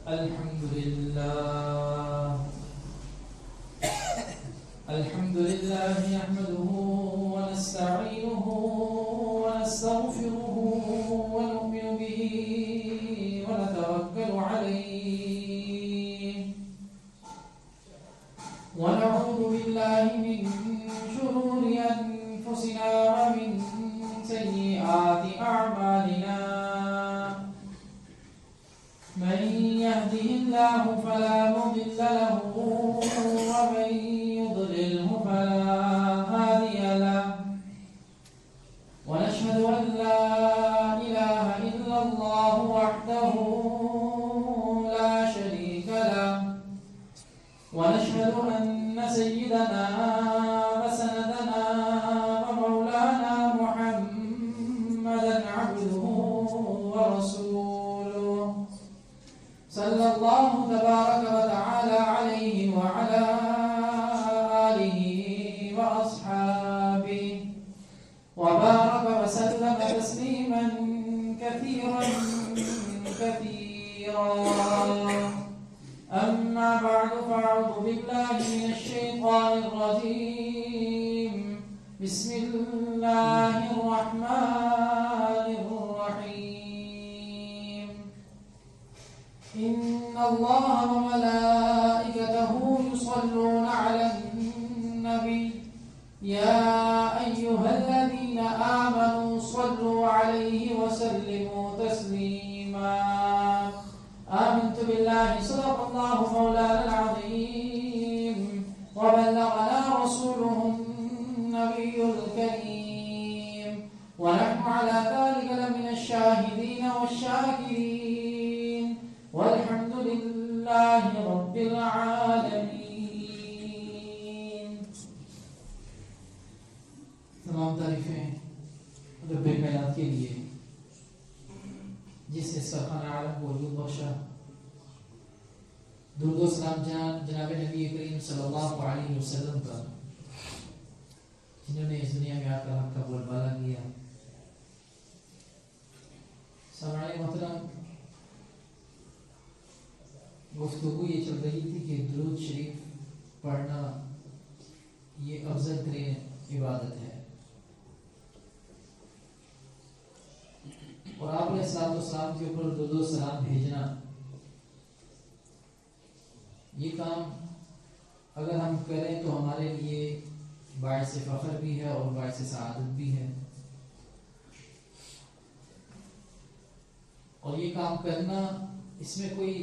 الحمد لله نحمده ونستعينه ونستغفره ونؤمن به ونتوكل عليه ونعوذ بالله من شرور أنفسنا ومن سيئات أعمالنا من يهده الله فلا مضل له ومن يضلله فلا هادي له ونشهد أن لا إله إلا الله وحده لا شريك له ونشهد أن سيدنا وسندنا ومولانا محمدا عبده ورسوله صلى الله تبارك وتعالى عليه وعلى آله وأصحابه وبارك وسلم تسليما كثيرا أما بعد فأعوذ بالله من الشيطان الرجيم بسم الله الرحمن الرحيم إن الله وملائكته يصلون على النبي يا أيها الذين آمنوا صلوا عليه وسلموا تسليما آمنت بالله صدق الله مولانا العظيم وبلغنا رسوله النبي الكريم ونحن على ذلك لمن الشاهدين والشاكرين والحمد لله رب العالمين. تمام تعریفیں رب کائنات کے لیے جس نے سرخان عالم کو وجود بخشا. درود و سلام جناب نبی کریم صلی اللہ علیہ وسلم پر جنہوں نے اس دنیا میں آ کر حق کا بول بالا کیا. سامعین محترم، گفتگو یہ چل رہی تھی کہ درود شریف پڑھنا یہ افضل ترین عبادت ہے اور آپ علیہ السلام کے اوپر درود و سلام بھیجنا یہ کام اگر ہم کریں تو ہمارے لیے باعث فخر بھی ہے اور باعث سعادت بھی ہے. اور یہ کام کرنا اس میں کوئی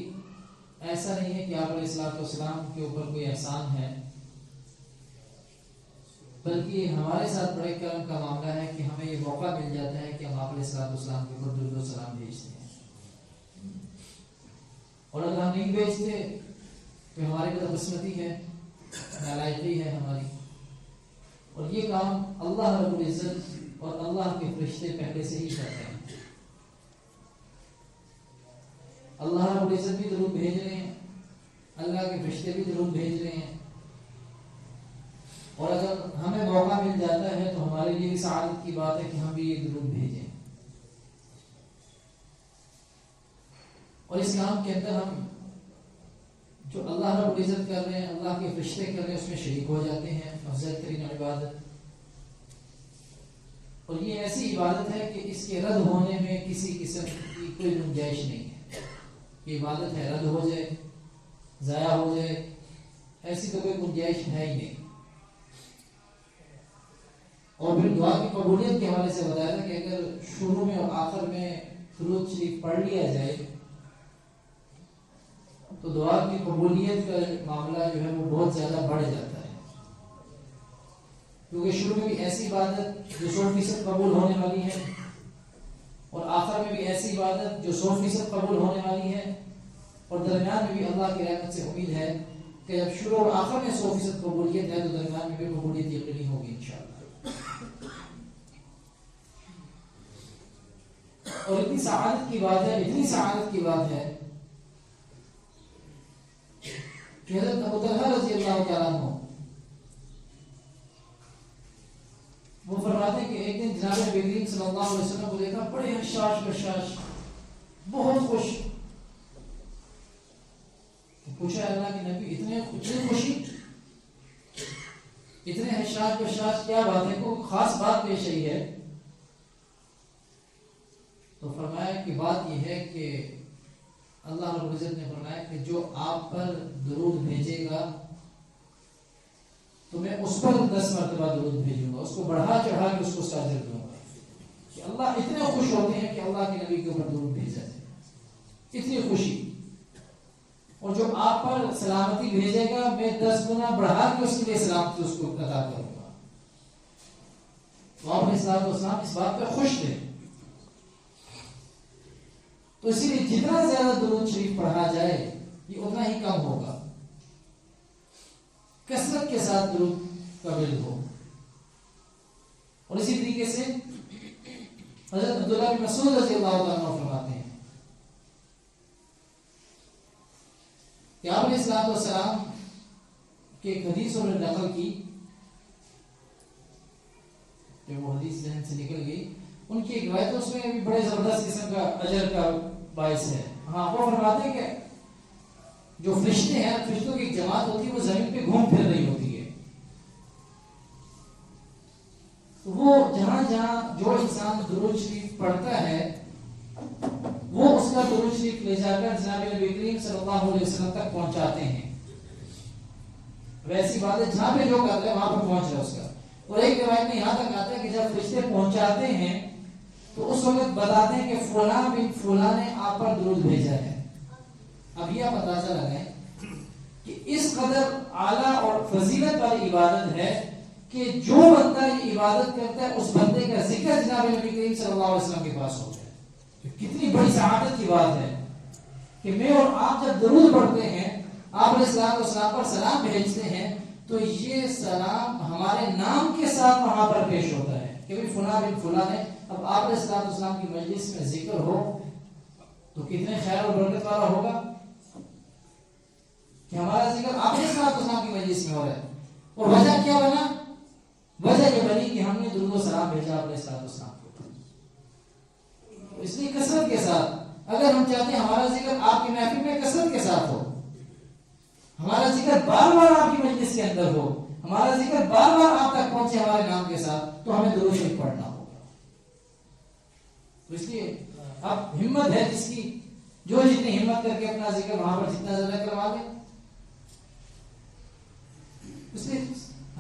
ایسا نہیں ہے کہ آپ علیہ السلام کے اوپر کوئی احسان ہے، بلکہ ہمارے ساتھ بڑے کرم کا معاملہ ہے کہ ہمیں یہ موقع مل جاتا ہے کہ ہم آپ علیہ السلام کے اوپر درود و سلام بھیجتے ہیں. اور اگر ہم نہیں بھیجتے تو ہماری بدقسمتی ہے، نالائقی ہے ہماری. اور یہ کام اللہ رب العزت اور اللہ کے فرشتے پہلے سے ہی کرتے ہیں. اللہ رب العزت بھی درود بھیج رہے ہیں، اللہ کے فرشتے بھی درود بھیج رہے ہیں. اور اگر ہمیں موقع مل جاتا ہے تو ہمارے لیے بھی سعادت کی بات ہے کہ ہم بھی یہ درود بھیجیں. اور اس کام کے اندر ہم جو اللہ رب العزت کر رہے ہیں، اللہ کے فرشتے کر رہے ہیں، اس میں شریک ہو جاتے ہیں. افضل ترین عبادت. اور یہ ایسی عبادت ہے کہ اس کے رد ہونے میں کسی قسم کی کوئی گنجائش نہیں ہے. یہ عبادت ہے، رد ہو جائے، ضائع ہو جائے، ایسی تو کوئی گنجائش ہے ہی نہیں. اور پھر دعا کی قبولیت کے حوالے سے بتایا تھا کہ اگر شروع میں اور آخر میں درود شریف پڑھ لیا جائے تو دعا کی قبولیت کا معاملہ جو ہے وہ بہت زیادہ بڑھ جاتا ہے. کیونکہ شروع میں بھی ایسی عبادت جو 100% قبول ہونے والی ہے اور آخر میں بھی ایسی عبادت جو 100% قبول ہونے والی ہے اور درمیان میں بھی اللہ کی رحمت سے امید ہے کہ جب شروع اور آخر میں 100% قبولیت ہے تو درمیان میں بھی قبولیت یقینی ہوگی انشاءاللہ. اور اتنی سعادت کی بات ہے، اتنی سعادت کی بات ہے کہ حضرت ابو طلحہ رضی اللہ تعالیٰ عنہ وہ فرماتے ہیں کہ ایک دن جناب نبی کریم صلی اللہ علیہ وسلم کو دیکھا بڑے حشاش بشاش، بہت خوش. پوچھا اللہ کے نبی اتنی خوشی، اتنے حشاش بشاش، کیا بات ہے؟ کوئی خاص بات پیش آئی ہے؟ تو فرمایا کہ بات یہ ہے کہ اللہ رب العزت نے فرمایا کہ جو آپ پر درود بھیجے گا تو میں اس پر 10 مرتبہ درود بھیجوں گا، اس کو بڑھا چڑھا کے اس کو اجر دوں گا. کہ اللہ اتنے خوش ہوتے ہیں کہ اللہ کے نبی کے اوپر درود بھیجا جائے، اتنی خوشی. اور جو آپ پر سلامتی بھیجے گا میں 10 گنا بڑھا کے اس کے لیے سلامتی اس کو عطا کروں گا. تو آپ علیہ الصلوۃ والسلام اس بات پہ خوش تھے. تو اسی لیے جتنا زیادہ درود شریف پڑھا جائے یہ اتنا ہی کم ہوگا. کثرت کے ساتھ درود کا ورد ہو. اور اسی طریقے سے حضرت عبداللہ بن مسعود رضی اللہ تعالیٰ عنہ فرماتے ہیں کہ آپ علیہ الصلوۃ والسلام کی ایک حدیث انہوں نے نقل کی، جو وہ حدیث ذہن سے نکل گئی. ان کی ایک روایت اس میں بھی بڑے زبردست قسم کا اجر کا باعث ہے. ہاں وہ فرماتے ہیں کہ جو فرشتے ہیں، فرشتوں کی ایک جماعت ہوتی ہے، وہ زمین پہ گھوم پھر رہی ہوتی ہے. تو وہ جہاں جہاں جو انسان درود شریف پڑھتا ہے وہ اس کا درود شریف لے جا کر جناب نبی کریم صلی اللہ علیہ وسلم تک پہنچاتے ہیں. ویسی بات ہے جہاں پہ جو کرتا ہے وہاں پہ پہنچ رہا ہے اس کا. اور ایک روایت میں یہاں تک آتا ہے کہ جب فرشتے پہنچاتے ہیں تو اس وقت بتاتے ہیں کہ فلاں بن فلاں نے آپ پر درود بھیجا ہے. اب یہ آپ اندازہ لگائیں کہ اس قدر اعلیٰ اور فضیلت والی عبادت ہے کہ جو بندہ یہ عبادت کرتا ہے اس بندے کا ذکر جناب نبی کریم صلی اللہ علیہ وسلم کے پاس ہوتا ہے. کتنی بڑی سعادت کی بات ہے کہ میں اور آپ جب درود پڑھتے ہیں، آپ علیہ السلام والسلام پر سلام بھیجتے ہیں، تو یہ سلام ہمارے نام کے ساتھ وہاں پر پیش ہوتا ہے کہ بھی فلاں بن فلاں نے. اب آپ علیہ السلام والسلام کی مجلس میں ذکر ہو تو کتنے خیر اور برکت والا ہوگا کہ ہمارا ذکر آپ علیہ السلام کی مجلس میں ہو رہا ہے. اور وجہ کیا بنا؟ وجہ یہ بنی کہ ہم نے درود و سلام بھیجا آپ علیہ السلام کو. اس لیے کثرت کے ساتھ، اگر ہم چاہتے ہیں ہمارا ذکر آپ کی محفل میں کثرت کے ساتھ ہو، ہمارا ذکر بار بار آپ کی مجلس کے اندر ہو، ہمارا ذکر بار بار آپ تک پہنچے ہمارے نام کے ساتھ، تو ہمیں درود شریف پڑھنا ہوگا. تو اس لیے اب ہمت ہے جس کی، جو جتنی ہمت کر کے اپنا ذکر وہاں پر جتنا زیادہ کروا لے. اس لیے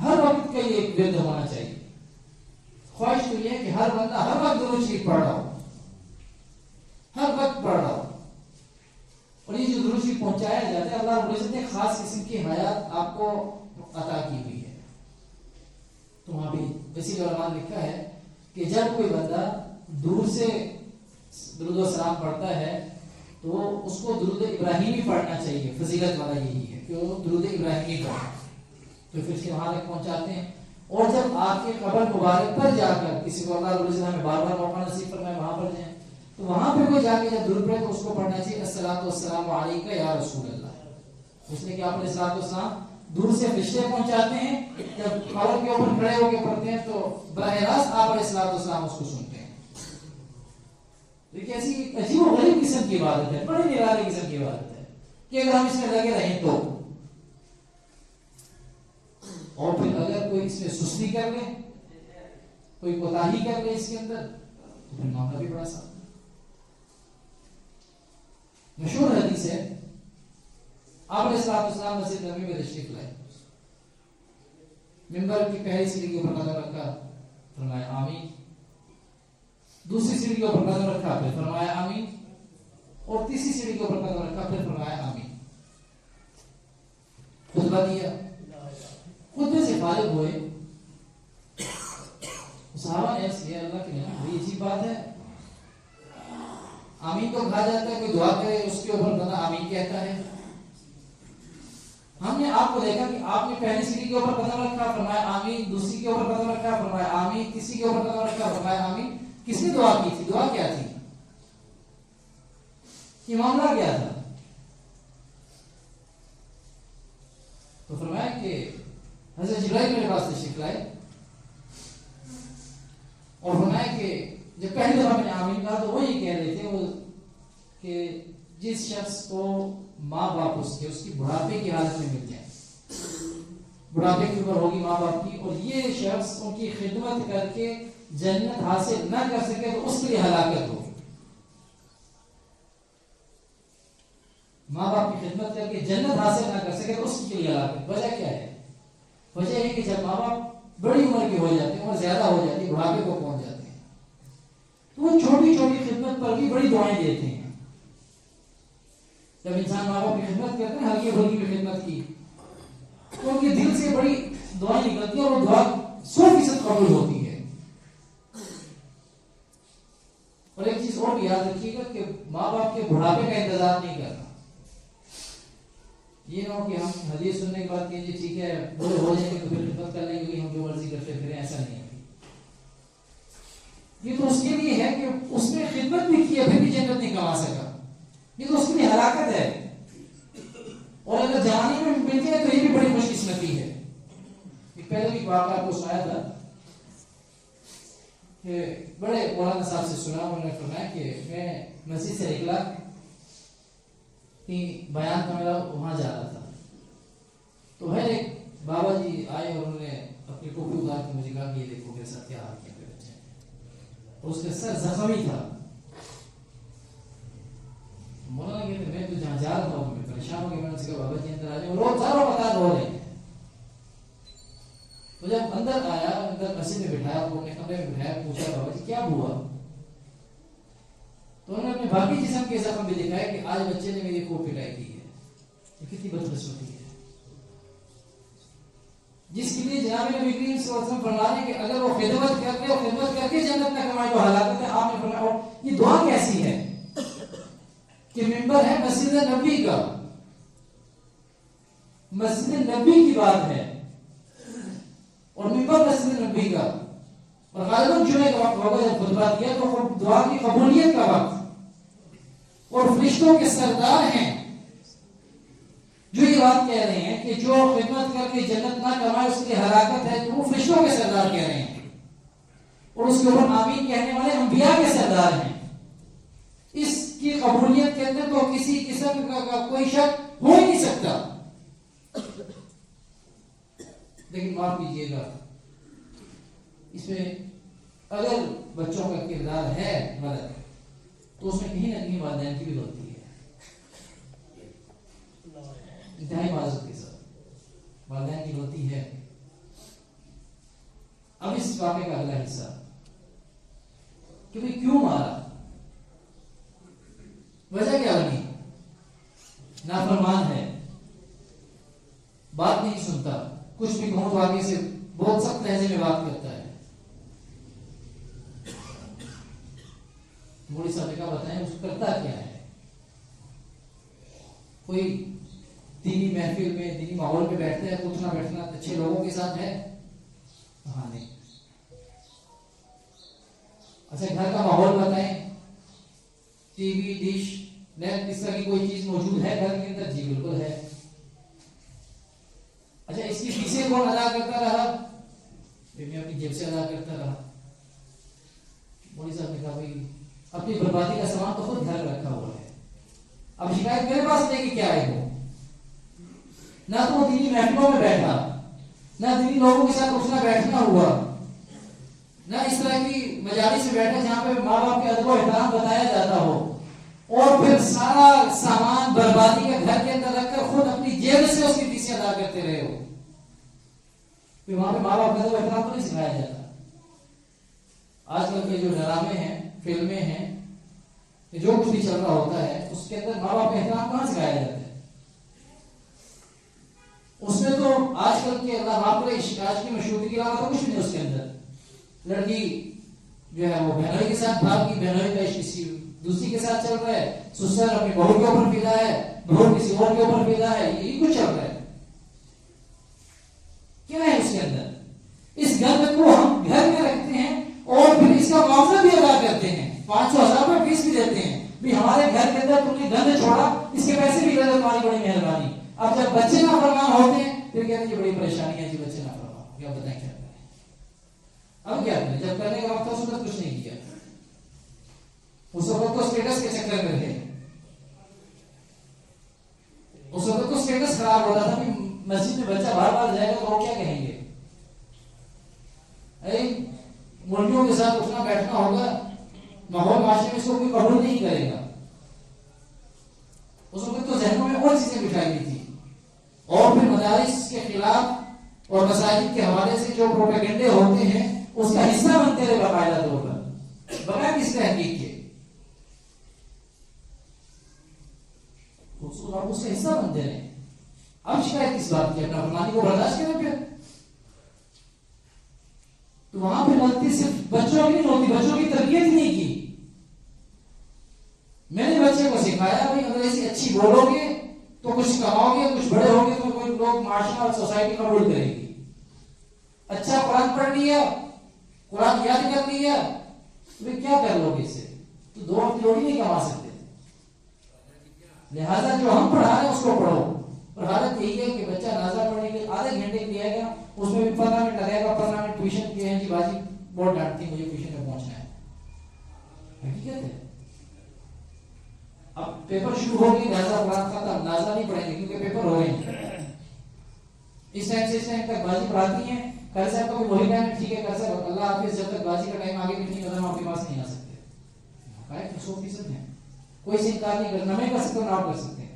ہر وقت کا یہ ایک ورد ہونا چاہیے. خواہش تو یہ ہے کہ ہر بندہ ہر وقت درود شریف پڑھ رہا ہو، ہر وقت پڑھ رہا ہو. اور یہ جو درود شریف پہنچایا جاتا ہے، اللہ رب العزت نے خاص قسم کی حیات آپ کو عطا کی ہوئی ہے. تو وہاں بھی وسیع علماء نے لکھا ہے کہ جب کوئی بندہ دور سے درود و سلام پڑھتا ہے تو اس کو درود ابراہیمی پڑھنا چاہیے. فضیلت والا یہی ہے کہ وہ درود ابراہیمی پڑھے، تو پھر سے وہاں تک پہنچاتے ہیں. اور جب آپ کے قبر مبارک پر جا کر کسی کو اللہ رب العزت ہمیں بار بار موقع نصیب فرمائے وہاں پر جائیں، تو وہاں پہ کوئی جا کے جب درود پڑھے تو اس کو پڑھنا چاہیے الصلوۃ والسلام علیک یا رسول اللہ. اس لیے کہ آپ علیہ الصلوۃ والسلام دور سے فرشتے پہنچاتے ہیں، جب قبر کے اوپر کھڑے ہو کے پڑھتے ہیں تو براہ راست آپ علیہ الصلوۃ والسلام اس کو سنتے ہیں. ایسی عجیب و غریب قسم کی عبادت ہے، بڑی نرالی قسم کی عبادت ہے کہ اگر ہم اس میں لگے رہیں تو. اور پھر اگر کوئی اس میں سستی کر لے، کوئی کوتاہی کر لے اس کے اندر، تو پھر معاملہ بھی بڑا سخت ہے. مشہور حدیث ہے، آپ علیہ السلام مسجد نبوی میں تشریف لائے، منبر کی پہلی سیڑھی کے اوپر قدم رکھا، فرمایا آمین. دوسری سیڑھی کے اوپر قدم رکھا، پھر فرمایا آمین. اور تیسری سیڑھی کے اوپر قدم رکھا، پھر فرمایا آمین. خطبہ دیا، خطبے سے فارغ ہوئے. صحابہ نے عرض کیا اللہ کے نبی بڑی عجیب بات ہے، آمین تو کہا جاتا ہے، کوئی دعا کرے اس کے اوپر بندہ آمین کہتا ہے. ہم نے آپ کو دیکھا کہ آپ نے پہلی سیڑھی کے اوپر قدم رکھا، فرمایا آمین. دوسری کے اوپر قدم رکھا، فرمایا آمین. تیسری کے اوپر قدم رکھا، فرمایا آمین. کس نے دعا کی تھی؟ دعا کیا تھی؟ یہ معاملہ کیا تھا؟ تو فرمایا کہ حضرت جبرائیل میرے پاس تشریف لائے اور فرمایا کہ جب پہلی دفعہ میں نے آمین کہا تو وہ یہ کہہ رہے تھے کہ جس شخص کو ماں باپ اس کی بڑھاپے کی حالت میں مل جائے، بڑھاپے کی عمر ہوگی ماں باپ کی، اور یہ شخص ان کی خدمت کر کے جنت حاصل نہ کر سکے تو اس کے لیے ہلاکت ہو۔ ماں باپ کی خدمت کر کے جنت حاصل نہ کر سکے تو اس کے لیے ہلاکت۔ وجہ کیا ہے؟ وجہ ہے کہ جب ماں باپ بڑی عمر کے ہو جاتے ہیں، عمر زیادہ ہو جاتی ہے، بڑھاپے کو پہنچ جاتے ہیں، تو وہ چھوٹی چھوٹی خدمت پر بھی بڑی دعائیں دیتے ہیں۔ جب انسان ماں باپ کی خدمت کرتے ہیں، ہلکی پھلکی کی خدمت کی، تو ان کے دل سے بڑی دعائیں نکلتی ہیں اور وہ دعا 100% قبول ہوتی ہے۔ اور ایک چیز اور بھی یاد رکھیے گا کہ ماں باپ کے بڑھاپے کا انتظار نہیں کرنا۔ یہ نہ ہو کہ ہم حدیث سننے کے بعد کہیں جی ٹھیک ہے بڑے ہو جائیں گے تو پھر خدمت کر لیں گے، ہم جو مرضی کرتے پھریں، ایسا نہیں ہے۔ یہ تو اس کے لیے ہے کہ اس نے خدمت بھی کی ہے پھر بھی جنت نہیں کما سکا، یہ تو اس کے لیے ہلاکت ہے۔ اور اگر جوانی میں ملتی ہے تو یہ بھی بڑی خوش قسمتی ہے۔ پہلے بھی واقعہ آپ کو سنایا تھا کہ بڑے مولانا صاحب سے سنا، انہوں نے فرمایا کہ میں مسجد سے نکلا، بیان کا میرا وہاں جا رہا تھا، تو ہے ایک بابا جی آئے اور انہوں نے اپنی ٹوپی اتار کے مجھے کہا کہ یہ دیکھو میرے ساتھ کیا حال کیا میرے بچے نے، اور اس کا سر زخمی تھا۔ مولانا کہتے میں تو جہاں جا رہا ہوں میں پریشان ہو گیا، میں نے کہا بابا جی اندر آ جائیں، روز چاروں قطار رو رہے ہیں۔ تو جب اندر آیا، اندر مسجد میں بٹھایا، اپنے کمرے میں بٹھایا، پوچھا بابا جی کیا ہوا؟ تو انہوں نے اپنے باقی جسم کے زخم بھی دکھائے کہ آج بچے نے میری خوب پٹائی کی ہے۔ یہ کتنی بدقسمتی ہے، جس کے لیے جناب نبی کریم صلی اللہ علیہ وسلم فرماتے ہیں کہ اگر وہ خدمت کرتے اور خدمت کر کے جنت نہ کمائے تو ہلاکت ہے۔ آپ نے فرمایا یہ دعا کیسی ہے کہ ممبر ہے مسجد نبی کا، مسجد نبی کی بات ہے، اور ممبر مسجد نبی کا، اور غالباً جمعے کا وقت ہوگا جب خطبہ دیا تو دعا کی قبولیت کا وقت، اور فرشتوں کے سردار ہیں جو یہ بات کہہ رہے ہیں کہ جو خدمت کر کے جنت نہ کمائے اس کی ہلاکت ہے، تو وہ فرشتوں کے سردار کہہ رہے ہیں، اور اس کے اوپر آمین کہنے والے انبیاء کے سردار ہیں۔ اس کی قبولیت کے اندر تو کسی قسم کا کوئی شک ہو ہی نہیں سکتا۔ لیکن معاف کیجیے گا، اس میں اگر بچوں کا کردار ہے غلط تو اس میں کہیں نہ کہیں والدین کی بھی غلطی ہے، انتہائی معذرت کے ساتھ والدین کی غلطی ہے۔ اب اس واقعے کا اگلا حصہ کہ بھئی کیوں مارا، وجہ کیا بنی؟ نافرمان ہے، بات نہیں سنتا، کچھ بھی کہوں تو آگے سے بہت سخت لہجے میں بات کرتا ہے۔ مولوی صاحب نے کہا بتائیں اس کو کرتا کیا ہے؟ کوئی دینی محفل میں، دینی ماحول میں بیٹھتا ہے، اٹھنا بیٹھنا اچھے لوگوں کے ساتھ ہے؟ ہاں نہیں۔ اچھا گھر کا ماحول بتائیں، ٹی وی، ڈش، نیٹ، اس طرح کی کوئی چیز موجود ہے گھر کے اندر؟ جی بالکل ہے۔ اچھا اس کی فیسیں کون ادا کرتا رہا؟ میں اپنی جیب سے ادا کرتا رہا۔ مولوی صاحب نے کہا بھائی اپنی بربادی کا سامان تو خود گھر رکھا ہوا ہے، اب شکایت میرے پاس لے کے کیا آئے ہو؟ نہ تو وہ دینی محفلوں میں بیٹھا، نہ دینی لوگوں کے ساتھ اٹھنا بیٹھنا ہوا، نہ اس طرح کی مجالس میں بیٹھا جہاں پہ ماں باپ کے ادب و احترام بتایا جاتا ہو، اور پھر سارا سامان بربادی کا گھر کے اندر رکھ کر خود اپنی جیب سے اس کی فیسیں ادا کرتے رہے ہو۔ پھر وہاں پہ ماں باپ کا ادب و احترام تو نہیں سکھایا جاتا۔ آج کل کے جو ڈرامے ہیں، فلمیں ہیں، جو کچھ بھی چل رہا ہوتا ہے اس کے اندر ماں باپ کا احترام کہاں سکھایا جاتا ہے؟ اس میں تو آج کل کے آج کی مشہوری کے علاوہ تو کچھ نہیں اس کے اندر۔ لڑکی جو ہے وہ بہنوئی کے ساتھ بھاگ کی، بہنوئی کا عشق کسی دوسری کے ساتھ چل رہا ہے، سسر اپنی بہو کے اوپر فدا ہے، بہو کسی اور کے اوپر فدا ہے، یہی کچھ چل رہا ہے۔ کیا ہے اس کے اندر؟ اس گند کو ہم گھر میں رکھتے ہیں اور پھر اس کا معاوضہ بھی ادا کرتے ہیں، 500,000 روپے فیس بھی دیتے ہیں، بھی ہمارے گھر کے اندر تم نے گند چھوڑا، اس کے پیسے بھی لگے، تمہاری بڑی مہربانی۔ اب جب بچے نافرمان ہوتے ہیں پھر کہتے ہیں یہ بڑی پریشانی ہے جی، بچے نافرمان، کیا بتائیں کیا کریں؟ اب کیا کریں؟ جب کرنے کا وقت تھا اس وقت کچھ نہیں کیا، اس وقت تو اسٹیٹس کے چکر میں تھے، خراب ہوتا تھا کہ مسجد میں بچہ بار بار جائے گا تو وہ کیا کہیں گے، مرغیوں کے ساتھ اٹھنا بیٹھنا ہوگا، ماحول معاشرے میں اس کو کوئی قبول نہیں کرے گا. اس وقت تو ذہنوں میں اور چیزیں بٹھائی گئی تھی، اور پھر مدارس کے خلاف اور مساجد کے حوالے سے جو پروپیگنڈے ہوتے ہیں اس کا حصہ بنتے رہے باقاعدہ طور پر بغیر کس تحقیق کے. آپ اس کا حصہ بنتے رہے. اب شکایت کس بات کی؟ اپنا فرمانی کو برداشت کریں. پھر تو وہاں پہ غلطی صرف بچوں کی نہیں ہوتی، بچوں کی تربیت ہی نہیں کی. میں نے بچے کو سکھایا بھائی انگریزی اچھی بولو گے تو کچھ کماؤ گے، کچھ بڑے ہو گے تو کوئی لوگ معاشرہ اور سوسائٹی قبول کرے گی. اچھا قرآن پڑھ لیا، قرآن یاد کر لیا، تو کیا کر لو گے اس سے؟ تو 2 وقت روٹی نہیں کما سکتے. لہذا جو ہم پڑھا رہے ہیں اس کو پڑھو. اور حالت یہی ہے کہ بچہ نازا پڑھنے کے آدھے گھنٹے دیا گا، اس میں بھی 15 منٹ لگے گا. 15 منٹ ٹیوشن کے ہیں جی باجی بہت ڈانٹتی مجھے ٹیوشن میں پہنچنا ہے. حقیقت ہے. اب پیپر شروع ہوگی، نازا قرآن ختم، نازا نہیں پڑھیں گے کیونکہ پیپر ہو گئے ہیں. اس ٹائم سے اس ٹائم تک باجی پڑھاتی ہیں. کل صاحب کا بھی وہی ٹائم ہے، ٹھیک ہے کل صاحب اللہ حافظ، جب تک باجی کا ٹائم آگے بھی نہیں ہوتا ہم آپ کے پاس نہیں آ سکتے. 100% ہے، کوئی سے انکار نہیں کرنا. میں کر سکتا ہوں، آپ کر سکتے ہیں.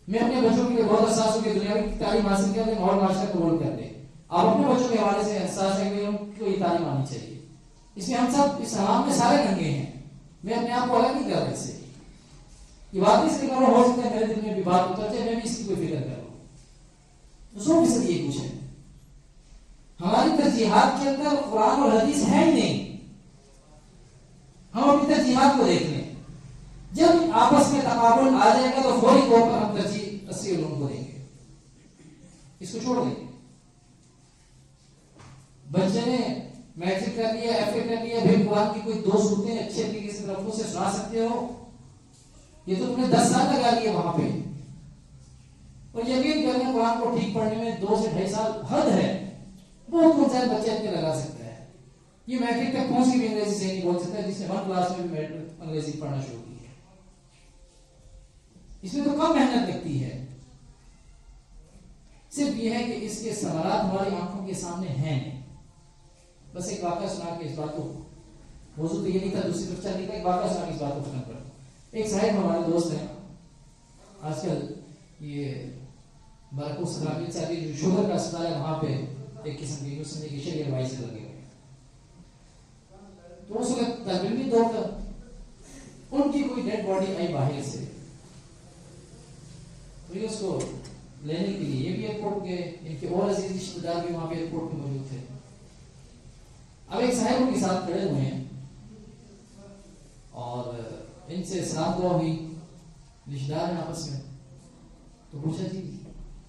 میں اپنے بچوں کے لیے بہت حساس ہوں کہ دنیا کی تعلیم حاصل کرتے ہیں، ماحول معاشرہ قبول کرتے. آپ اپنے بچوں کے حوالے سے حساس ہیں کہ ان کو یہ تعلیم آنی چاہیے. اس میں ہم سب اس عوام میں سارے ننگے ہیں. میں اپنے آپ کو الگ نہیں کر رہا. اس سے یہ بات اس لیے کر رہا ہوں، ہو سکتا ہے میرے دل میں بھی بات اترتے میں بھی اس کی کوئی فکر کر رہا ہوں. 100% یہ کچھ ہے. ہماری ترجیحات کے اندر قرآن اور حدیث ہے ہی نہیں. ہم اپنی ترجیحات کو دیکھ لیں. جب آپس میں تقابل آ جائے گا تو فوری طور پر ہم ترجیح 80 علوم کو دیں گے، اس کو چھوڑ دیں گے. بچے نے میٹرک کر لیا، ایف اے کر لیا، پھر قرآن کی کوئی 2 صورتیں اچھے طریقے سے لفظوں سے سنا سکتے ہو، یہ تو تم نے 10 سال لگا لیے وہاں پہ. اور یقین کریں قرآن کو ٹھیک پڑھنے میں 2 سے 2.5 سال حد ہے. بہت کم سال بچہ اتنے لگا سکتا ہے. یہ میٹرک تک پہنچ کے بھی انگریزی سے نہیں بول سکتا جس نے 1 کلاس میں بھی انگریزی پڑھنا شروع کی ہے. اس میں تو کم محنت لگتی ہے. صرف یہ ہے کہ اس کے ثمرات ہماری آنکھوں کے سامنے ہیں. بس ایک واقعہ سنا کے اس بات کو، موضوع تو یہ نہیں تھا، دوسری طرف چل نہیں تھا، ایک واقعہ سنا کے اس بات کو ختم کر. ایک صاحب ہمارے دوست ہیں، آج کل یہ برکو سکرابی صاحب جو شوگر کا اسپتال ہے وہاں پہ ایک قسم کی اس نے کی شریعت بھائی سے لگے ہوئے. تو اس وقت تقریبی طور پر ان کی کوئی ڈیڈ باڈی آئی باہر سے، تو یہ اس کو لینے کے لیے یہ بھی ایئرپورٹ گئے. ان کے اور عزیز رشتہ دار بھی وہاں پہ ایئرپورٹ پہ موجود تھے. اب ایک صاحب ان کے ساتھ کھڑے ہوئے ہیں اور ان سے سلام دعا ہوئی، رشتہ دار ہیں آپس میں. تو پوچھا جی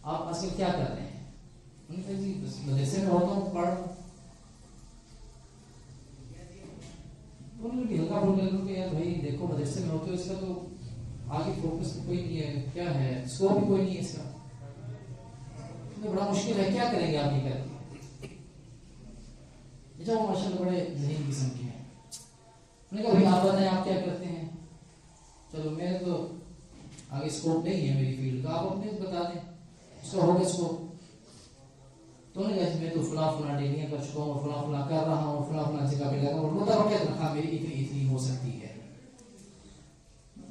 آپ آج کل کیا کر رہے ہیں؟ انہوں نے کہا جی بس مدرسے میں ہوتا ہوں، پڑھ رہا ہوں. انہوں نے ہلکا بول کر کہ یار بھائی دیکھو مدرسے میں ہوتے ہو، اس کا تو آگے فوکس کوئی نہیں ہے، کیا ہے اسکوپ بھی کوئی نہیں ہے اس کا، بڑا مشکل ہے، کیا کریں گے آپ یہ کر کے؟ وہ ماشاء اللہ بڑے ذہین قسم کے ہیں. انہوں نے کہا بھائی آپ بتائیں آپ کیا کرتے ہیں؟ چلو میرے تو آگے اسکوپ نہیں ہے میری فیلڈ کا، آپ اپنے بتا دیں اس کا ہوگا اسکوپ. تو انہوں نے کہا میں تو فلاں ڈگریاں کر چکا ہوں، فلاں کر رہا ہوں، فلاں جگہ پہ لگا ہوں، بتا کیا تنخواہ میری اتنی ہو سکتی ہے.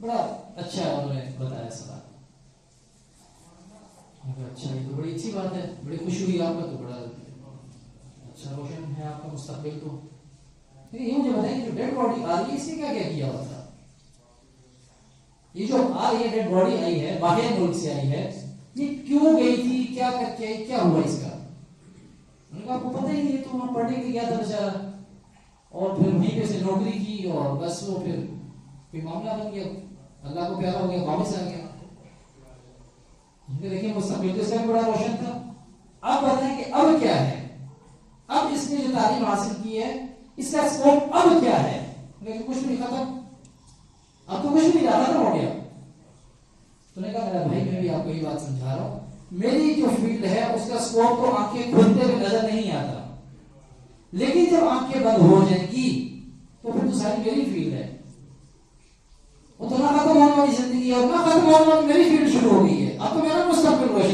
بڑا اچھا انہوں نے بتایا سوال. اچھا یہ تو بڑی اچھی بات ہے، بڑی خوشی ہوئی آپ کا، تو بڑا اچھا روشن ہے آپ کا مستقبل. تو یہ مجھے بتائیں کہ جو ڈیڈ باڈی آ رہی ہے اس نے کیا کیا ہوا تھا؟ یہ جو آ رہی ہے ڈیڈ باڈی آئی ہے باہر ملک سے آئی ہے، یہ کیوں گئی تھی، کیا کر کے آئی، کیا ہوا اس کا؟ انہوں نے کہا آپ کو پتہ ہی نہیں، تو وہاں پڑھنے کے لیے گیا تھا بیچارہ، اور پھر وہیں پہ سے نوکری کی اور بس وہ پھر کوئی معاملہ بن گیا، اللہ کو پیارا ہو گیا، واپس آ گیا. دیکھیں مستقبل تو اس کا بھی بڑا روشن تھا. اب بتائیں کہ اب کیا ہے؟ اب اس نے جو تعلیم حاصل کی ہے اس کا اسکوپ اب کیا ہے؟ لیکن کچھ بھی ختم، اب تو کچھ بھی ختم ہو گیا. تو نے کہا میرا بھائی میں بھی آپ کو یہ بات سمجھا رہا ہوں، میری جو فیلڈ ہے اس کا اسکوپ تو آنکھیں کھلتے ہوئے نظر نہیں آتا، لیکن جب آنکھیں بند ہو جائیں گی تو پھر تو ساری میری فیلڈ ہے. وہ تو نہ ختم ہونے والی زندگی ہے اور نہ ختم ہونے والی میری فیلڈ شروع ہو گئی ہے. اب تو میرا مستقبل روشن